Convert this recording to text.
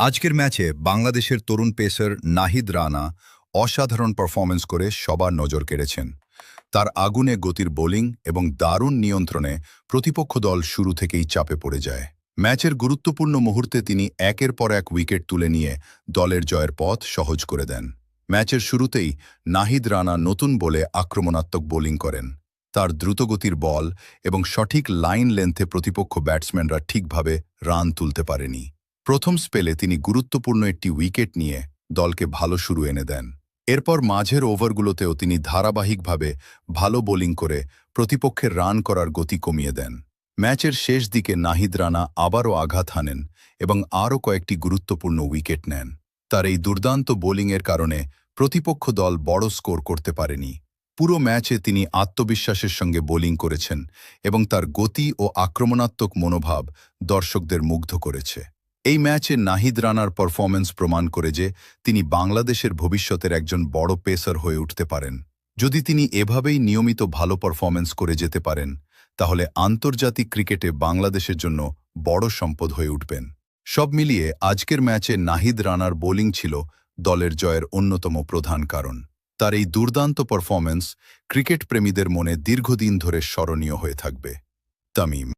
আজকের ম্যাচে বাংলাদেশের তরুণ পেসার নাহিদ রানা অসাধারণ পারফরম্যান্স করে সবার নজর কেড়েছেন। তার আগুনে গতির বোলিং এবং দারুণ নিয়ন্ত্রণে প্রতিপক্ষ দল শুরু থেকেই চাপে পড়ে যায়। ম্যাচের গুরুত্বপূর্ণ মুহূর্তে তিনি একের পর এক উইকেট তুলে নিয়ে দলের জয়ের পথ সহজ করে দেন। ম্যাচের শুরুতেই নাহিদ রানা নতুন বলে আক্রমণাত্মক বোলিং করেন। তার দ্রুতগতির বল এবং সঠিক লাইন লেন্থে প্রতিপক্ষ ব্যাটসম্যানরা ঠিকভাবে রান তুলতে পারেনি। প্রথম স্পেলে তিনি গুরুত্বপূর্ণ একটি উইকেট নিয়ে দলকে ভালো শুরু এনে দেন। এরপর মাঝের ওভারগুলোতেও তিনি ধারাবাহিকভাবে ভালো বোলিং করে প্রতিপক্ষের রান করার গতি কমিয়ে দেন। ম্যাচের শেষ দিকে নাহিদ রানা আবারও আঘাত হানেন এবং আরও কয়েকটি গুরুত্বপূর্ণ উইকেট নেন। তার এই দুর্দান্ত বোলিংয়ের কারণে প্রতিপক্ষ দল বড় স্কোর করতে পারেনি। পুরো ম্যাচে তিনি আত্মবিশ্বাসের সঙ্গে বোলিং করেছেন এবং তার গতি ও আক্রমণাত্মক মনোভাব দর্শকদের মুগ্ধ করেছে। এই ম্যাচে নাহিদ রানার পারফরম্যান্স প্রমাণ করে যে তিনি বাংলাদেশের ভবিষ্যতের একজন বড় পেসার হয়ে উঠতে পারেন। যদি তিনি এভাবেই নিয়মিত ভালো পারফরম্যান্স করে যেতে পারেন, তাহলে আন্তর্জাতিক ক্রিকেটে বাংলাদেশের জন্য বড় সম্পদ হয়ে উঠবেন। সব মিলিয়ে আজকের ম্যাচে নাহিদ রানার বোলিং ছিল দলের জয়ের অন্যতম প্রধান কারণ। তার এই দুর্দান্ত পারফরম্যান্স ক্রিকেট প্রেমীদের মনে দীর্ঘদিন ধরে স্মরণীয় হয়ে থাকবে। তামিম।